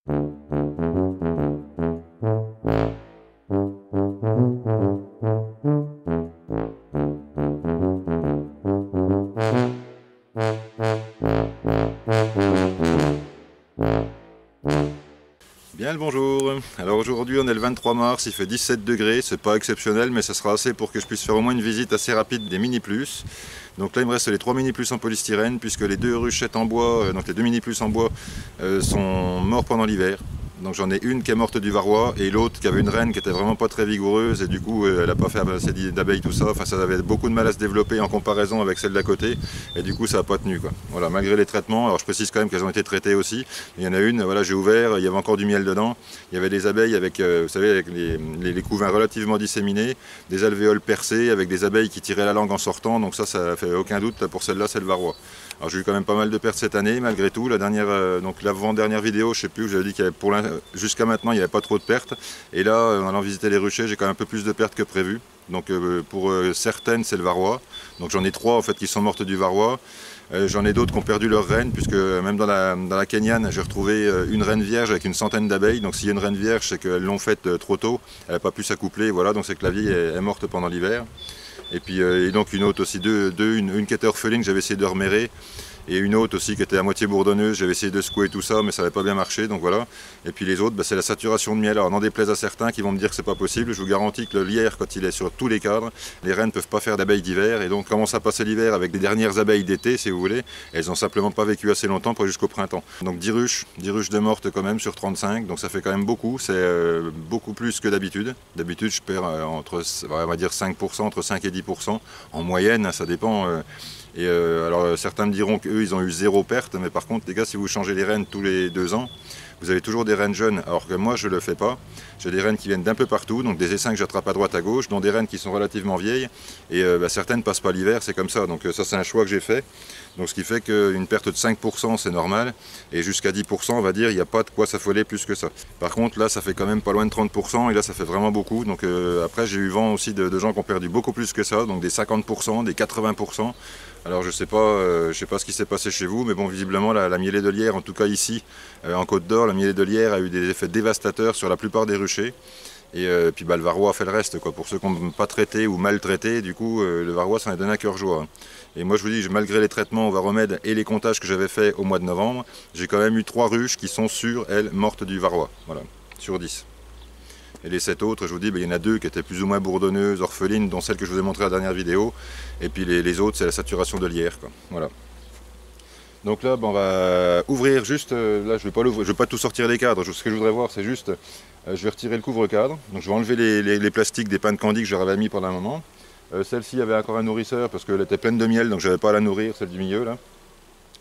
Bien le bonjour. Alors aujourd'hui on est le 23 mars, il fait 17 degrés, c'est pas exceptionnel mais ça sera assez pour que je puisse faire au moins une visite assez rapide des mini plus. Donc là il me reste les 3 mini plus en polystyrène puisque les 2 ruchettes en bois, donc les 2 mini plus en bois sont morts pendant l'hiver. Donc j'en ai une qui est morte du varroa et l'autre qui avait une reine qui était vraiment pas très vigoureuse et du coup elle n'a pas fait assez d'abeilles tout ça. Enfin ça avait beaucoup de mal à se développer en comparaison avec celle d'à côté et du coup ça n'a pas tenu quoi. Voilà, malgré les traitements, alors je précise quand même qu'elles ont été traitées aussi. Il y en a une, voilà j'ai ouvert, il y avait encore du miel dedans. Il y avait des abeilles avec, vous savez, avec les couvains relativement disséminés, des alvéoles percées avec des abeilles qui tiraient la langue en sortant. Donc ça fait aucun doute pour celle-là, c'est le varroa. Alors j'ai eu quand même pas mal de pertes cette année malgré tout. La dernière, donc l'avant-dernière vidéo, je sais plus, j'avais dit qu'il y avait jusqu'à maintenant il n'y avait pas trop de pertes. Et là, en allant visiter les ruchers, j'ai quand même un peu plus de pertes que prévu. Donc pour certaines, c'est le varroa. Donc j'en ai 3 en fait qui sont mortes du varroa. J'en ai d'autres qui ont perdu leur reine, puisque même dans la Kenyane, j'ai retrouvé une reine vierge avec une centaine d'abeilles. Donc s'il y a une reine vierge, c'est qu'elles l'ont faite trop tôt, elle n'a pas pu s'accoupler, voilà, donc c'est que la vieille est morte pendant l'hiver. Et puis et donc une autre aussi, une qui était orpheline que j'avais essayé de remérer, et une autre aussi qui était à moitié bourdonneuse, j'avais essayé de secouer tout ça mais ça n'avait pas bien marché, donc voilà. Et puis les autres, c'est la saturation de miel. Alors n'en déplaise à certains qui vont me dire que c'est pas possible, je vous garantis que le lierre quand il est sur tous les cadres, les reines ne peuvent pas faire d'abeilles d'hiver et donc commence à passer l'hiver avec des dernières abeilles d'été si vous voulez, elles n'ont simplement pas vécu assez longtemps pour jusqu'au printemps. Donc 10 ruches de mortes quand même sur 35, donc ça fait quand même beaucoup, c'est beaucoup plus que d'habitude. D'habitude je perds entre, on va dire 5%, entre 5 et 10% en moyenne, ça dépend. Alors certains me diront qu'eux ils ont eu 0 perte, mais par contre les gars, si vous changez les reines tous les 2 ans, vous avez toujours des reines jeunes, alors que moi je le fais pas. J'ai des reines qui viennent d'un peu partout, donc des essaims que j'attrape à droite à gauche, dont des reines qui sont relativement vieilles, et certaines passent pas l'hiver, c'est comme ça, donc ça c'est un choix que j'ai fait. Donc ce qui fait qu'une perte de 5% c'est normal, et jusqu'à 10% on va dire, il n'y a pas de quoi s'affoler plus que ça. Par contre là ça fait quand même pas loin de 30%, et là ça fait vraiment beaucoup, donc après j'ai eu vent aussi de gens qui ont perdu beaucoup plus que ça, donc des 50%, des 80%. Alors je sais pas ce qui s'est passé chez vous, mais bon visiblement la mielée de lierre, en tout cas ici en Côte d'Or, la mielée de lierre a eu des effets dévastateurs sur la plupart des ruchers. Et puis le varroa a fait le reste, quoi. Pour ceux qui n'ont pas traité ou mal traité, du coup le varroa s'en est donné à cœur joie. Et moi je vous dis, malgré les traitements au varomède et les comptages que j'avais fait au mois de novembre, j'ai quand même eu 3 ruches qui sont sûres, elles, mortes du varroa, voilà, sur 10. Et les 7 autres, je vous dis, il y en a 2 qui étaient plus ou moins bourdonneuses, orphelines, dont celle que je vous ai montrée à la dernière vidéo. Et puis les autres, c'est la saturation de lierre, quoi. Voilà. Donc là, on va ouvrir juste, là je ne vais pas tout sortir des cadres, ce que je voudrais voir c'est juste, je vais retirer le couvre-cadre, donc je vais enlever les plastiques des pains de candy que j'avais mis pendant un moment. Celle-ci avait encore un nourrisseur parce qu'elle était pleine de miel, donc je n'avais pas à la nourrir, celle du milieu là.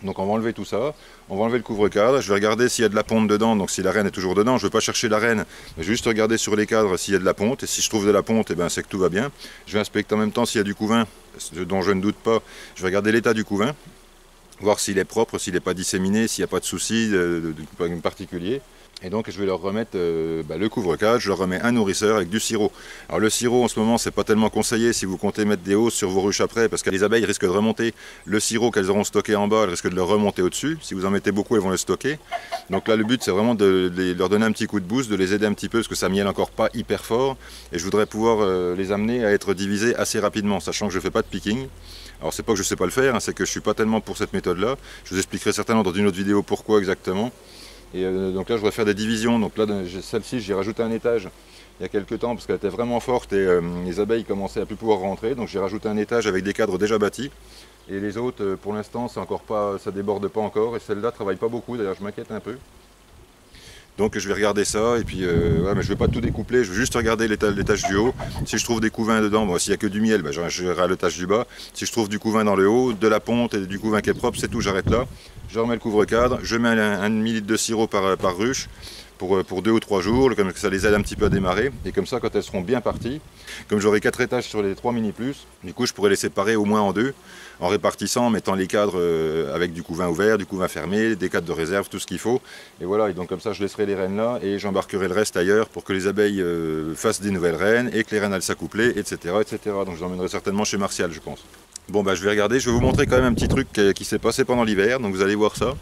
Donc on va enlever tout ça, on va enlever le couvre-cadre, je vais regarder s'il y a de la ponte dedans, donc si la reine est toujours dedans, je ne vais pas chercher la reine, mais juste regarder sur les cadres s'il y a de la ponte, et si je trouve de la ponte, eh ben, c'est que tout va bien. Je vais inspecter en même temps s'il y a du couvain, dont je ne doute pas, je vais regarder l'état du couvain, voir s'il est propre, s'il n'est pas disséminé, s'il n'y a pas de soucis de particulier. Et donc je vais leur remettre le couvre-cadre, je leur remets un nourrisseur avec du sirop. Alors le sirop en ce moment c'est pas tellement conseillé si vous comptez mettre des hausses sur vos ruches après, parce que les abeilles risquent de remonter le sirop qu'elles auront stocké en bas, elles risquent de le remonter au-dessus. Si vous en mettez beaucoup, elles vont le stocker. Donc là le but c'est vraiment de leur donner un petit coup de boost, de les aider un petit peu, parce que ça miel encore pas hyper fort. Et je voudrais pouvoir les amener à être divisés assez rapidement, sachant que je ne fais pas de picking. Alors c'est pas que je ne sais pas le faire, hein, c'est que je ne suis pas tellement pour cette méthode-là. Je vous expliquerai certainement dans une autre vidéo pourquoi exactement. Et donc là je voudrais faire des divisions, donc là celle-ci j'ai rajouté un étage il y a quelques temps parce qu'elle était vraiment forte et les abeilles commençaient à plus pouvoir rentrer, donc j'ai rajouté un étage avec des cadres déjà bâtis. Et les autres pour l'instant c'est encore pas, ça déborde pas encore, et celle-là travaille pas beaucoup, d'ailleurs je m'inquiète un peu. Donc je vais regarder ça, et puis ouais, mais je ne vais pas tout découpler, je vais juste regarder l'étage du haut. Si je trouve des couvains dedans, bon, s'il n'y a que du miel, j'irai à l'étage du bas. Si je trouve du couvain dans le haut, de la ponte et du couvain qui est propre, c'est tout, j'arrête là. Je remets le couvre-cadre, je mets un demi-litre de sirop par ruche pour 2 ou 3 jours, comme ça les aide un petit peu à démarrer. Et comme ça, quand elles seront bien parties, comme j'aurai 4 étages sur les 3 mini plus, du coup je pourrais les séparer au moins en 2, en répartissant, en mettant les cadres avec du couvain ouvert, du couvain fermé, des cadres de réserve, tout ce qu'il faut. Et voilà, et donc comme ça je laisserai les reines là et j'embarquerai le reste ailleurs pour que les abeilles fassent des nouvelles reines et que les reines aillent s'accoupler, etc., etc. Donc je l'emmènerai certainement chez Martial, je pense. Bon je vais regarder, je vais vous montrer quand même un petit truc qui s'est passé pendant l'hiver, donc vous allez voir ça.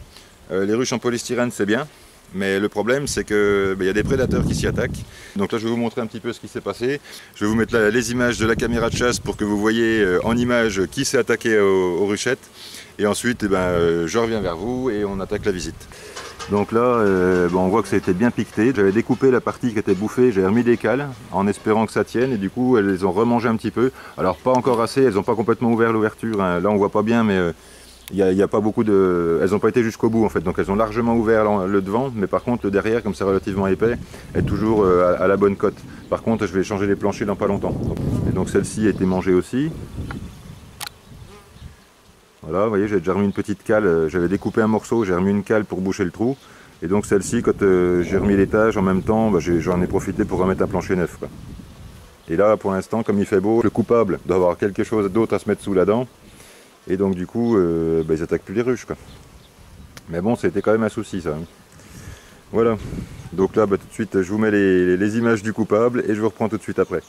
Les ruches en polystyrène c'est bien, Mais le problème, c'est qu'il y a des prédateurs qui s'y attaquent. Donc là, je vais vous montrer un petit peu ce qui s'est passé. Je vais vous mettre là les images de la caméra de chasse pour que vous voyez en image qui s'est attaqué aux ruchettes. Et ensuite, je reviens vers vous et on attaque la visite. Donc là, on voit que ça a été bien piqueté. J'avais découpé la partie qui était bouffée, j'ai remis des cales en espérant que ça tienne. Et du coup, elles les ont remangé un petit peu. Alors pas encore assez, elles n'ont pas complètement ouvert l'ouverture. Hein. Là, on voit pas bien, mais... il y a pas beaucoup de... Elles n'ont pas été jusqu'au bout en fait, donc elles ont largement ouvert le devant, mais par contre le derrière, comme c'est relativement épais, est toujours à la bonne cote. Par contre, je vais changer les planchers dans pas longtemps. Et donc celle-ci a été mangée aussi. Voilà, vous voyez, j'ai déjà remis une petite cale, j'avais découpé un morceau, j'ai remis une cale pour boucher le trou. Et donc celle-ci, quand j'ai remis l'étage en même temps, j'en ai profité pour remettre un plancher neuf, quoi. Et là, pour l'instant, comme il fait beau, le coupable doit avoir quelque chose d'autre à se mettre sous la dent. Et donc du coup, ils attaquent plus les ruches, quoi. Mais bon, c'était quand même un souci, ça. Voilà. Donc là, tout de suite, je vous mets les images du coupable et je vous reprends tout de suite après.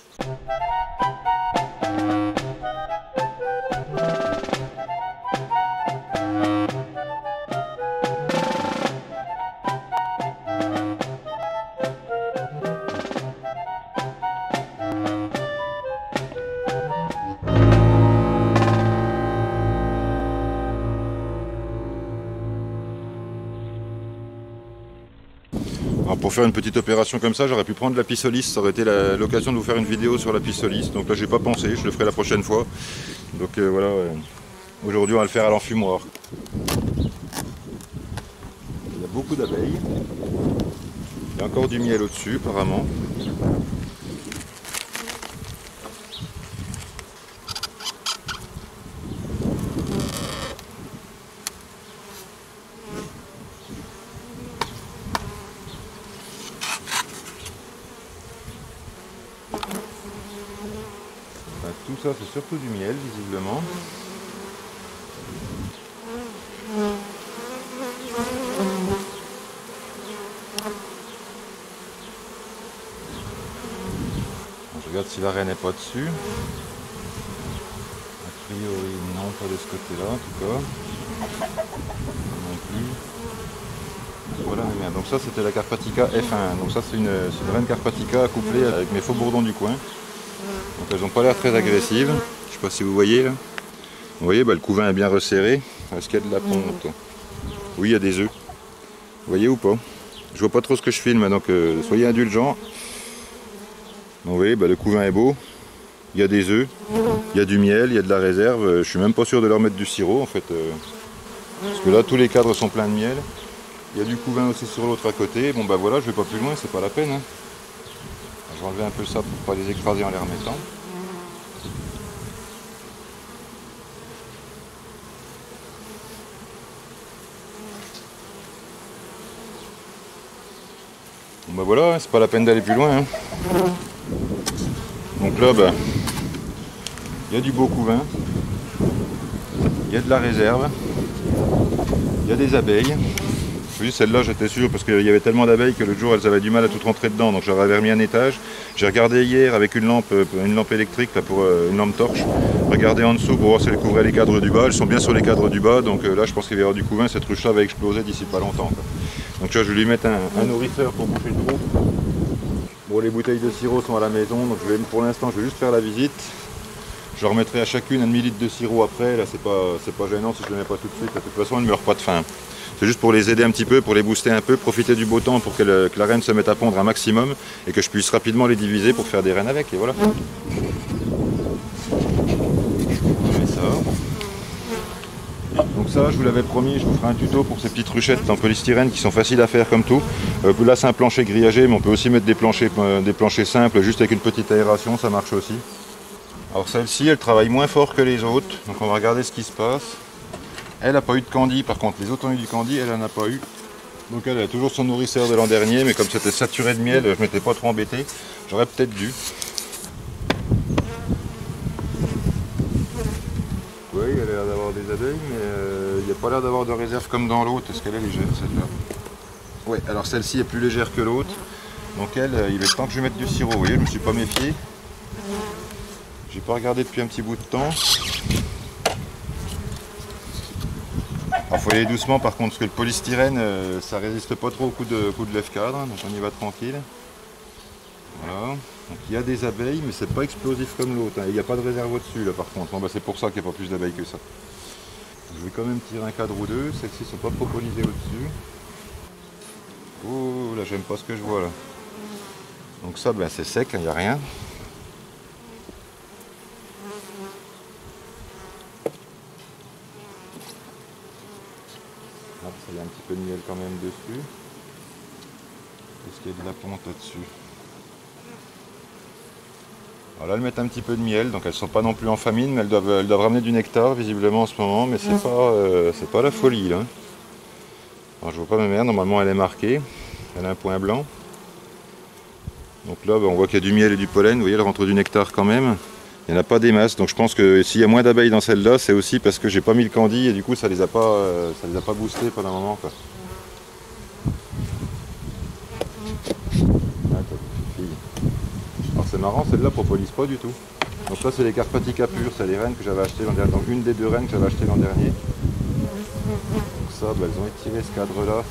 Alors pour faire une petite opération comme ça, j'aurais pu prendre la pissolis, ça aurait été l'occasion de vous faire une vidéo sur la pissolis. Donc là, j'ai pas pensé, je le ferai la prochaine fois. Donc voilà, aujourd'hui on va le faire à l'enfumoir. Il y a beaucoup d'abeilles. Il y a encore du miel au-dessus apparemment. Tout ça, c'est surtout du miel, visiblement. Je regarde si la reine n'est pas dessus. A priori, non, pas de ce côté-là, en tout cas. Non plus. Voilà, bien. Donc ça, c'était la Carpatica F1. Donc ça, c'est une reine Carpatica couplée avec mes faux bourdons du coin. Donc elles n'ont pas l'air très agressives. Je ne sais pas si vous voyez là. Vous voyez, le couvain est bien resserré. Est-ce qu'il y a de la ponte? Oui, il y a des œufs. Vous voyez ou pas? Je vois pas trop ce que je filme, donc soyez indulgents. Vous voyez, le couvain est beau. Il y a des œufs, il y a du miel, il y a de la réserve. Je suis même pas sûr de leur mettre du sirop en fait. Parce que là, tous les cadres sont pleins de miel. Il y a du couvain aussi sur l'autre à côté. Bon voilà, je vais pas plus loin, c'est pas la peine. Hein. Je vais enlever un peu ça pour pas les écraser en les remettant. Bon voilà, c'est pas la peine d'aller plus loin. Hein. Donc là, il y a du beau couvain, il y a de la réserve, il y a des abeilles. Oui, celle-là j'étais sûr parce qu'il y avait tellement d'abeilles que l'autre jour elles avaient du mal à tout rentrer dedans, donc j'aurais remis un étage. J'ai regardé hier avec une lampe électrique là, pour une lampe torche, regardé en dessous pour voir si elle couvrait les cadres du bas. Elles sont bien sur les cadres du bas, donc là je pense qu'il va y avoir du couvain, cette ruche-là va exploser d'ici pas longtemps, quoi. Donc là je vais lui mettre un nourrisseur pour boucher le trou. Bon, les bouteilles de sirop sont à la maison, donc pour l'instant je vais juste faire la visite. Je remettrai à chacune un demi-litre de sirop après, là c'est pas gênant si je ne le mets pas tout de suite, de toute façon elles ne meurent pas de faim. C'est juste pour les aider un petit peu, pour les booster un peu, profiter du beau temps pour que la reine se mette à pondre un maximum et que je puisse rapidement les diviser pour faire des reines avec, et voilà. On met ça. Donc ça, je vous l'avais promis, je vous ferai un tuto pour ces petites ruchettes en polystyrène qui sont faciles à faire comme tout. Là c'est un plancher grillagé, mais on peut aussi mettre des planchers simples, juste avec une petite aération, ça marche aussi. Alors celle-ci, elle travaille moins fort que les autres, donc on va regarder ce qui se passe. Elle n'a pas eu de candy, par contre les autres ont eu du candy, elle n'en a pas eu. Donc elle a toujours son nourrisseur de l'an dernier, mais comme c'était saturé de miel, je ne m'étais pas trop embêté. J'aurais peut-être dû. Oui, elle a l'air d'avoir des abeilles, mais il n'y a pas l'air d'avoir de réserve comme dans l'autre. Est-ce qu'elle est légère celle-là? Oui, alors celle-ci est plus légère que l'autre. Donc elle, il est temps que je mette du sirop. Vous voyez, je ne me suis pas méfié. J'ai pas regardé depuis un petit bout de temps. Alors faut y aller doucement par contre, parce que le polystyrène, ça résiste pas trop au coup de lève-cadre, donc on y va tranquille. Voilà. Donc il y a des abeilles, mais c'est pas explosif comme l'autre, hein. Il n'y a pas de réserve au-dessus là par contre. Bon, bah, c'est pour ça qu'il n'y a pas plus d'abeilles que ça. Je vais quand même tirer un cadre ou deux, celles-ci sont pas propolisées au-dessus. Oh là, j'aime pas ce que je vois là. Donc ça, ben, c'est sec, il n'y a rien. Hop, il y a un petit peu de miel quand même dessus. Est-ce qu'il y a de la ponte là-dessus? Alors là, elles mettent un petit peu de miel, donc elles ne sont pas non plus en famine, mais elles doivent ramener du nectar visiblement en ce moment, mais c'est pas la folie là. Alors je vois pas ma mère, normalement elle est marquée, elle a un point blanc. Donc là, ben, on voit qu'il y a du miel et du pollen, vous voyez, elle rentre du nectar quand même. Il n'y en a pas des masses, donc je pense que s'il y a moins d'abeilles dans celle-là, c'est aussi parce que j'ai pas mis le candy et du coup ça les a pas boostés pendant un moment, quoi. Alors c'est marrant, celle-là propolise pas du tout. Donc là c'est les Carpatica pures, c'est les reines que j'avais achetées l'an dernier, donc une des deux reines que j'avais achetées l'an dernier. Donc ça, ben, elles ont étiré ce cadre-là.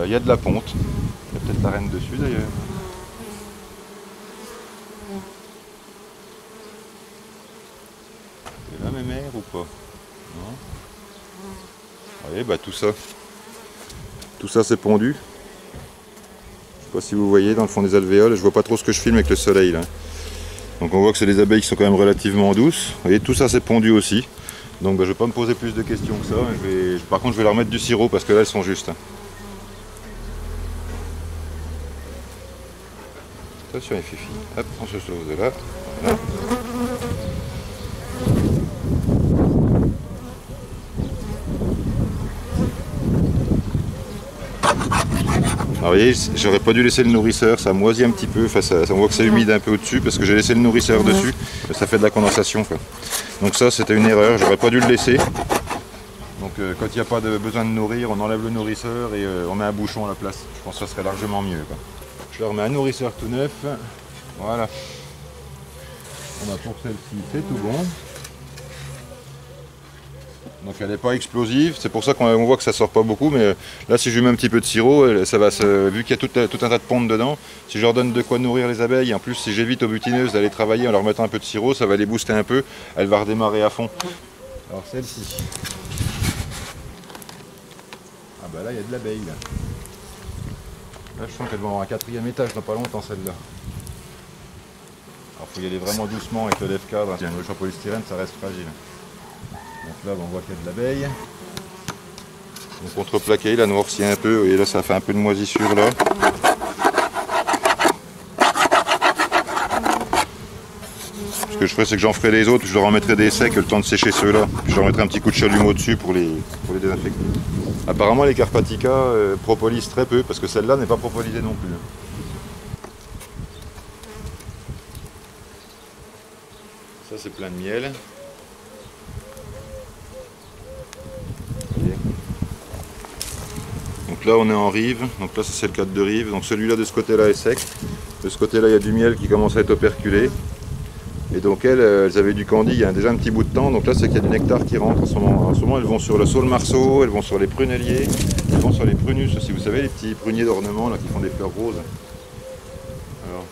Il y a de la ponte, il y a peut-être la reine dessus d'ailleurs. C'est là mes mères ou pas? Non. Vous voyez, bah, tout ça c'est pondu. Je sais pas si vous voyez dans le fond des alvéoles, je vois pas trop ce que je filme avec le soleil là. Donc on voit que c'est des abeilles qui sont quand même relativement douces. Vous voyez, tout ça c'est pondu aussi. Donc bah, je vais pas me poser plus de questions que ça. Par contre je vais leur mettre du sirop parce que là elles sont justes. Attention les filles. Hop, on se sauve de là. Voilà. Alors vous voyez, j'aurais pas dû laisser le nourrisseur, ça moisit un petit peu, enfin, on voit que c'est humide un peu au-dessus parce que j'ai laissé le nourrisseur dessus, ça fait de la condensation, quoi. Donc ça c'était une erreur, j'aurais pas dû le laisser. Donc quand il n'y a pas de besoin de nourrir, on enlève le nourrisseur et on met un bouchon à la place. Je pense que ça serait largement mieux, quoi. Je leur mets un nourrisseur tout neuf, voilà. On a pour celle-ci, c'est tout bon. Donc elle n'est pas explosive, c'est pour ça qu'on voit que ça sort pas beaucoup, mais là si je lui mets un petit peu de sirop, ça va vu qu'il y a tout un tas de pontes dedans, si je leur donne de quoi nourrir les abeilles, en plus si j'évite aux butineuses d'aller travailler en leur mettant un peu de sirop, ça va les booster un peu, elle va redémarrer à fond. Alors celle-ci. Ah bah là il y a de l'abeille là. Là je sens qu'elle va avoir un quatrième étage dans pas longtemps celle-là. Alors il faut y aller vraiment doucement avec le lève-cadre, le champ polystyrène ça reste fragile. Donc là on voit qu'il y a de l'abeille. Donc contreplaqué, il a noirci un peu, et là ça fait un peu de moisissure là. Ce que je ferai c'est que j'en ferai les autres, je leur en mettrai des secs, le temps de sécher ceux-là. Je leur mettrai un petit coup de chalumeau dessus pour les désinfecter. Apparemment les Carpatica propolisent très peu, parce que celle-là n'est pas propolisée non plus. Ça c'est plein de miel. Donc là on est en rive, donc là c'est le cadre de rive, donc celui-là de ce côté-là est sec, de ce côté-là il y a du miel qui commence à être operculé, et donc elles avaient du candy il y a déjà un petit bout de temps, donc là c'est qu'il y a du nectar qui rentre en ce moment. En ce moment elles vont sur le saule marceau, elles vont sur les prunelliers, elles vont sur les prunus aussi, vous savez les petits pruniers d'ornement là qui font des fleurs roses. Alors,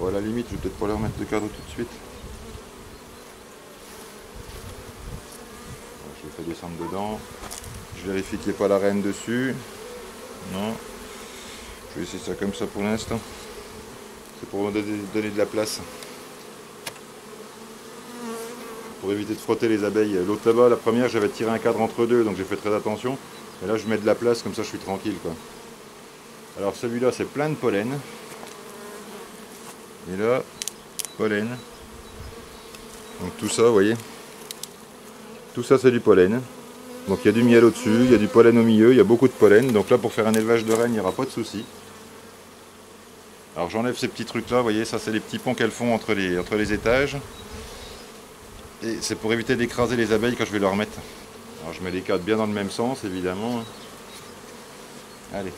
bon, à la limite je vais peut-être pas leur mettre de cadre tout de suite. Je le fais descendre dedans. Je vérifie qu'il n'y ait pas la reine dessus. Non. Je vais essayer ça comme ça pour l'instant. C'est pour donner de la place. Pour éviter de frotter les abeilles. L'autre là-bas, la première, j'avais tiré un cadre entre deux, donc j'ai fait très attention. Et là, je mets de la place, comme ça je suis tranquille, quoi. Alors celui-là, c'est plein de pollen. Et là, pollen. Donc tout ça, vous voyez. Tout ça, c'est du pollen. Donc il y a du miel au-dessus, il y a du pollen au milieu, il y a beaucoup de pollen. Donc là pour faire un élevage de reines, il n'y aura pas de souci. Alors j'enlève ces petits trucs là, vous voyez, ça c'est les petits ponts qu'elles font entre les étages. Et c'est pour éviter d'écraser les abeilles quand je vais leur mettre. Alors je mets les cadres bien dans le même sens évidemment. Allez.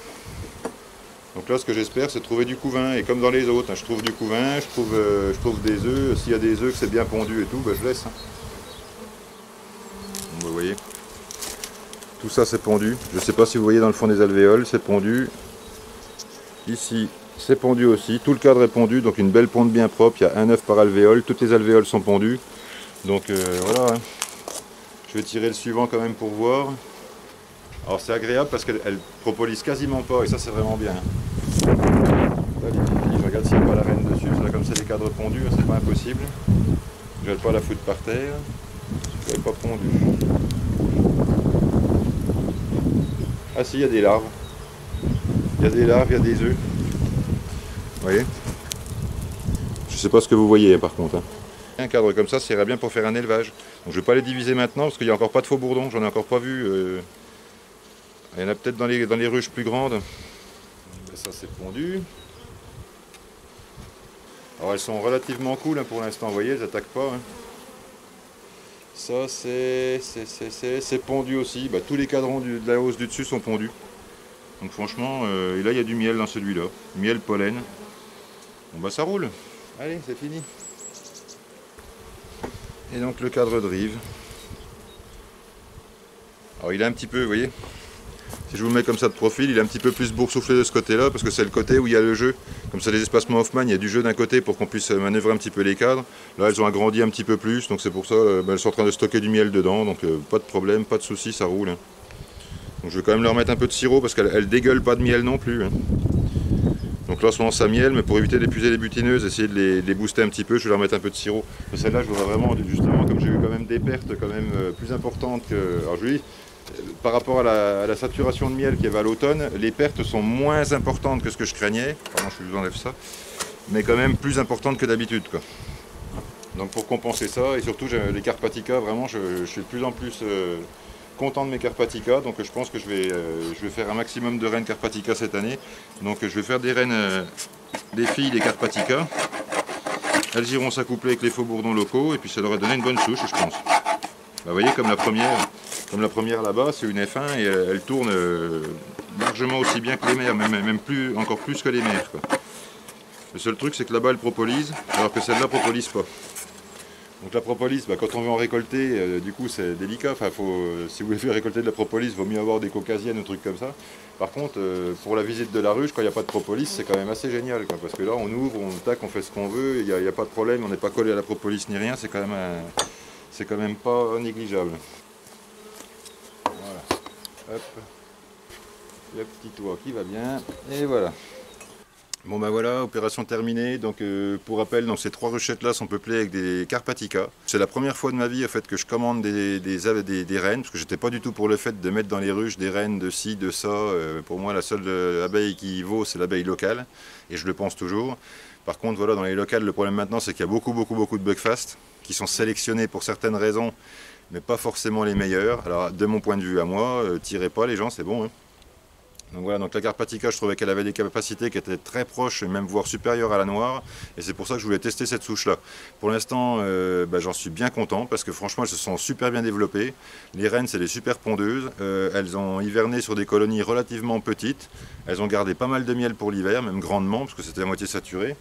Donc là ce que j'espère c'est trouver du couvain. Et comme dans les autres, je trouve du couvain, je trouve des œufs. S'il y a des œufs que c'est bien pondu et tout, ben je laisse. Vous voyez. Tout ça c'est pondu. Je ne sais pas si vous voyez dans le fond des alvéoles, c'est pondu. Ici, c'est pondu aussi. Tout le cadre est pondu, donc une belle ponte bien propre. Il y a un œuf par alvéole. Toutes les alvéoles sont pondues. Donc voilà. Hein. Je vais tirer le suivant quand même pour voir. Alors c'est agréable parce qu'elle propolise quasiment pas et ça c'est vraiment bien. Là, je regarde s'il n'y a pas la reine dessus. Là, comme c'est des cadres pondus, c'est pas impossible. Je ne vais pas la foutre par terre. Elle n'est pas pondue. Ah si, il y a des larves. Il y a des larves, il y a des œufs. Vous voyez? Je ne sais pas ce que vous voyez par contre. Hein. Un cadre comme ça irait bien pour faire un élevage. Donc je ne vais pas les diviser maintenant parce qu'il n'y a encore pas de faux bourdons. J'en ai encore pas vu. Il y en a peut-être dans les ruches plus grandes. Ça c'est pondu. Alors elles sont relativement cool hein, pour l'instant. Vous voyez, elles n'attaquent pas. Hein. Ça c'est pondu aussi. Bah, tous les cadrans de la hausse du dessus sont pondus. Donc franchement, et là il y a du miel dans celui-là. Miel, pollen. Bon bah ça roule. Allez, c'est fini. Et donc le cadre de rive. Alors il est un petit peu, vous voyez, si je vous le mets comme ça de profil, il est un petit peu plus boursouflé de ce côté-là, parce que c'est le côté où il y a le jeu. Comme ça les espacements Hoffman, il y a du jeu d'un côté pour qu'on puisse manœuvrer un petit peu les cadres. Là elles ont agrandi un petit peu plus, donc c'est pour ça, elles sont en train de stocker du miel dedans, donc pas de problème, pas de souci, ça roule. Hein. Donc je vais quand même leur mettre un peu de sirop, parce qu'elles dégueulent pas de miel non plus. Hein. Donc là, en ce moment, ça miel, mais pour éviter d'épuiser les butineuses, essayer de les booster un petit peu, je vais leur mettre un peu de sirop. Mais celle-là, je voudrais vraiment, justement, comme j'ai eu quand même des pertes quand même plus importantes que... Alors je vous dis, par rapport à la saturation de miel qu'il y avait à l'automne, les pertes sont moins importantes que ce que je craignais. Pardon, je vous enlève ça. Mais quand même plus importantes que d'habitude, quoi. Donc pour compenser ça, et surtout les Carpatica, vraiment, je suis de plus en plus... content de mes Carpatica, donc je pense que je vais faire un maximum de rennes Carpatica cette année. Donc je vais faire des rennes, des filles des Carpatica. Elles iront s'accoupler avec les faux bourdons locaux et puis ça leur a donné une bonne souche, je pense. Bah, vous voyez, comme la première là-bas, c'est une F1 et elle tourne largement aussi bien que les mères, même plus, encore plus que les mères, quoi. Le seul truc, c'est que là-bas elle propolise, alors que celle-là propolise pas. Donc la propolis, bah, quand on veut en récolter, du coup c'est délicat. Enfin, si vous voulez récolter de la propolis, il vaut mieux avoir des caucasiennes ou trucs comme ça. Par contre, pour la visite de la ruche, quand il n'y a pas de propolis, c'est quand même assez génial, quoi, parce que là on ouvre, on tac, on fait ce qu'on veut, il n'y a pas de problème, on n'est pas collé à la propolis ni rien, c'est quand même pas négligeable. Voilà, hop, le petit toit qui va bien, et voilà. Bon ben voilà, opération terminée. Donc pour rappel, donc ces 3 ruchettes là sont peuplées avec des Carpatica. C'est la première fois de ma vie en fait que je commande des rennes, parce que j'étais pas du tout pour le fait de mettre dans les ruches des rennes de ci, de ça. Pour moi la seule abeille qui vaut c'est l'abeille locale, et je le pense toujours. Par contre voilà, dans les locales le problème maintenant c'est qu'il y a beaucoup de buckfast qui sont sélectionnés pour certaines raisons, mais pas forcément les meilleurs. Alors de mon point de vue à moi, tirez pas les gens, c'est bon. Hein. Donc voilà, donc la Carpatica, je trouvais qu'elle avait des capacités qui étaient très proches, et même voire supérieures à la noire, et c'est pour ça que je voulais tester cette souche-là. Pour l'instant, j'en suis bien content, parce que franchement, elles se sont super bien développées. Les rennes, c'est des super pondeuses, elles ont hiverné sur des colonies relativement petites, elles ont gardé pas mal de miel pour l'hiver, même grandement, parce que c'était à moitié saturé.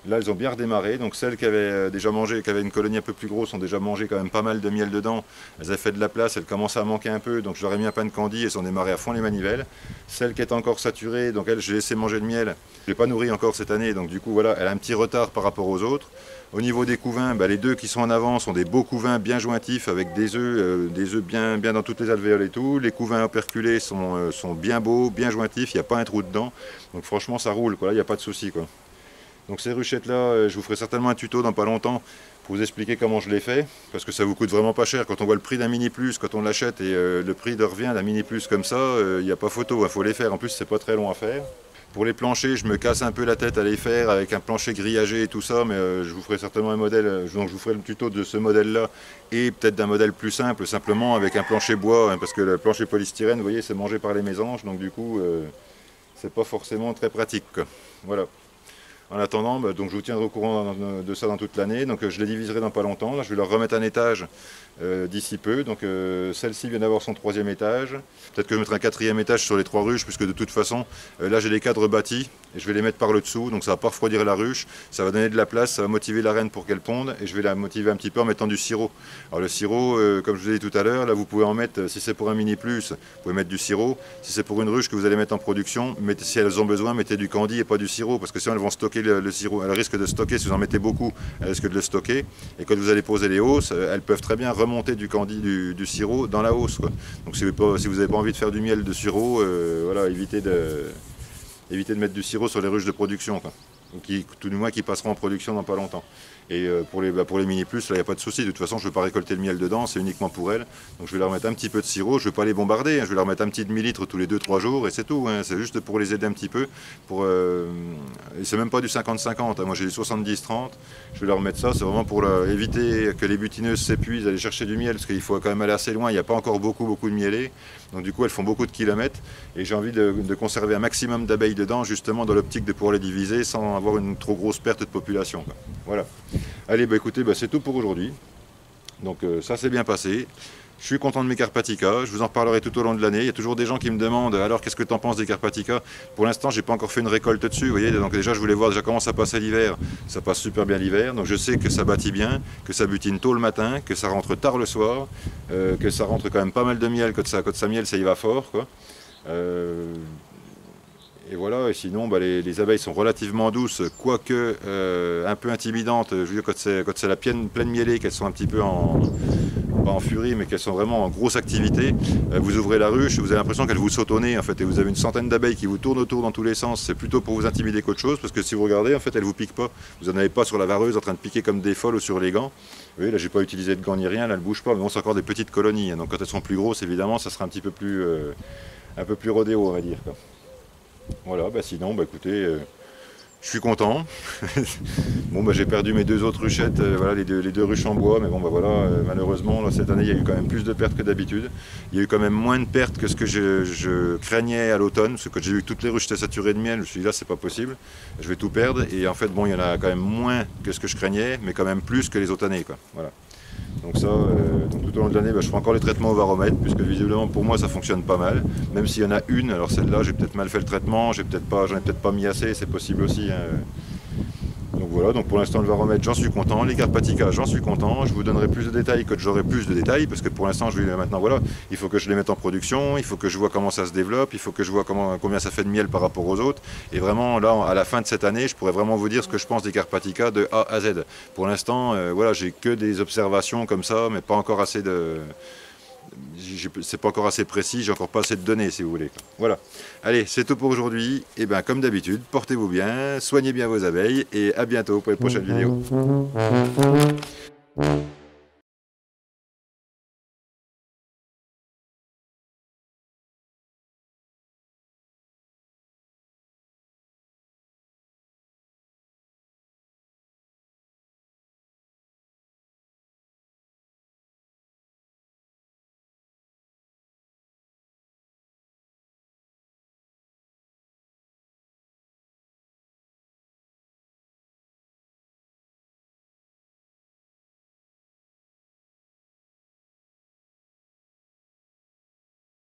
Là, elles ont bien redémarré, donc celles qui avaient déjà mangé, qui avaient une colonie un peu plus grosse, ont déjà mangé quand même pas mal de miel dedans. Elles avaient fait de la place, elles commençaient à manquer un peu, donc je leur ai mis un pain de candy, elles ont démarré à fond les manivelles. Celle qui est encore saturée, donc elle, j'ai laissé manger le miel. Je ne l'ai pas nourri encore cette année, donc du coup, voilà, elle a un petit retard par rapport aux autres. Au niveau des couvains, les 2 qui sont en avant sont des beaux couvains bien jointifs, avec des œufs bien dans toutes les alvéoles et tout. Les couvains operculés sont bien beaux, bien jointifs, il n'y a pas un trou dedans. Donc franchement, ça roule, quoi. Là, il n'y a pas de souci, quoi. Donc ces ruchettes-là, je vous ferai certainement un tuto dans pas longtemps pour vous expliquer comment je les fais, parce que ça vous coûte vraiment pas cher. Quand on voit le prix d'un mini plus, quand on l'achète et le prix de revient d'un mini plus comme ça, il n'y a pas photo, il faut les faire. En plus, c'est pas très long à faire. Pour les planchers, je me casse un peu la tête à les faire avec un plancher grillagé et tout ça, mais je vous ferai certainement un modèle, donc je vous ferai le tuto de ce modèle-là et peut-être d'un modèle plus simple, simplement avec un plancher bois, hein, parce que le plancher polystyrène, vous voyez, c'est mangé par les mésanges, donc du coup, c'est pas forcément très pratique, quoi. Voilà. En attendant, donc je vous tiendrai au courant de ça dans toute l'année. Donc je les diviserai dans pas longtemps. Là, je vais leur remettre un étage d'ici peu. Donc celle-ci vient d'avoir son 3e étage. Peut-être que je mettrai un 4e étage sur les 3 ruches, puisque de toute façon, là j'ai les cadres bâtis et je vais les mettre par le dessous. Donc ça va pas refroidir la ruche, ça va donner de la place, ça va motiver la reine pour qu'elle ponde et je vais la motiver un petit peu en mettant du sirop. Alors le sirop, comme je vous ai dit tout à l'heure, là vous pouvez en mettre, si c'est pour un mini plus, vous pouvez mettre du sirop. Si c'est pour une ruche que vous allez mettre en production, si elles ont besoin, mettez du candy et pas du sirop, parce que sinon elles vont stocker le sirop. Elles risquent de stocker, si vous en mettez beaucoup, elles risquent de le stocker. Et quand vous allez poser les hausses, elles peuvent très bien remonter du candy, du sirop dans la hausse, quoi. Donc si vous n'avez pas envie de faire du miel de sirop, voilà, évitez de mettre du sirop sur les ruches de production, quoi. Tout du moins qui passeront en production dans pas longtemps. Et pour les mini plus, là il n'y a pas de souci. De toute façon, je ne vais pas récolter le miel dedans, c'est uniquement pour elles. Donc je vais leur mettre un petit peu de sirop, je ne vais pas les bombarder, hein. Je vais leur mettre un petit demi-litre tous les 2-3 jours et c'est tout, hein. C'est juste pour les aider un petit peu. Et c'est même pas du 50-50, hein. Moi j'ai du 70-30. Je vais leur mettre ça, c'est vraiment pour éviter que les butineuses s'épuisent, aller chercher du miel, parce qu'il faut quand même aller assez loin, il n'y a pas encore beaucoup de mielés. Donc du coup elles font beaucoup de kilomètres et j'ai envie de conserver un maximum d'abeilles dedans, justement dans l'optique de pouvoir les diviser sans avoir une trop grosse perte de population, quoi. Voilà. Allez, écoutez, c'est tout pour aujourd'hui. Donc ça s'est bien passé. Je suis content de mes Carpathia, je vous en reparlerai tout au long de l'année. Il y a toujours des gens qui me demandent alors qu'est-ce que tu en penses des Carpathia. Pour l'instant, j'ai pas encore fait une récolte dessus, vous voyez. Donc déjà, je voulais voir déjà comment ça passait l'hiver. Ça passe super bien l'hiver. Donc je sais que ça bâtit bien, que ça butine tôt le matin, que ça rentre tard le soir, que ça rentre quand même pas mal de miel. Quand ça miel, ça y va fort, quoi. Et voilà, et sinon les abeilles sont relativement douces, quoique un peu intimidantes. Je veux dire, quand c'est la pleine mielée, qu'elles sont un petit peu pas en furie, mais qu'elles sont vraiment en grosse activité, vous ouvrez la ruche, vous avez l'impression qu'elles vous sautent au nez, en fait, et vous avez une centaine d'abeilles qui vous tournent autour dans tous les sens. C'est plutôt pour vous intimider qu'autre chose, parce que si vous regardez, en fait, elles vous piquent pas. Vous n'en avez pas sur la vareuse en train de piquer comme des folles ou sur les gants. Vous voyez, là, j'ai pas utilisé de gants ni rien, là, elles ne bougent pas, mais bon, c'est encore des petites colonies, hein. Donc quand elles sont plus grosses, évidemment, ça sera un peu plus rodéo, on va dire, quoi. Voilà, sinon, écoutez, je suis content. Bon, j'ai perdu mes 2 autres ruchettes, voilà, les deux ruches en bois, mais bon, voilà, malheureusement, là, cette année, il y a eu quand même plus de pertes que d'habitude. Il y a eu quand même moins de pertes que ce que je craignais à l'automne, parce que quand j'ai vu que toutes les ruches étaient saturées de miel, je me suis dit là, c'est pas possible, je vais tout perdre. Et en fait, bon, il y en a quand même moins que ce que je craignais, mais quand même plus que les autres années, quoi. Voilà. Donc ça, donc tout au long de l'année, je ferai encore les traitements au varomètre, puisque visiblement pour moi ça fonctionne pas mal. Même s'il y en a une, alors celle-là j'ai peut-être mal fait le traitement, j'en ai peut-être pas mis assez, c'est possible aussi, hein. Donc voilà, donc pour l'instant le varomètre j'en suis content, les Carpathia j'en suis content, je vous donnerai plus de détails quand j'aurai plus de détails, parce que pour l'instant je vais maintenant, voilà, il faut que je les mette en production, il faut que je vois comment ça se développe, il faut que je vois combien ça fait de miel par rapport aux autres, et vraiment là à la fin de cette année je pourrais vraiment vous dire ce que je pense des Carpathia de A à Z. Pour l'instant, voilà, j'ai que des observations comme ça, mais pas encore assez c'est pas encore assez précis, j'ai encore pas assez de données si vous voulez. Voilà. Allez, c'est tout pour aujourd'hui. Et bien comme d'habitude, portez-vous bien, soignez bien vos abeilles et à bientôt pour les prochaines vidéos.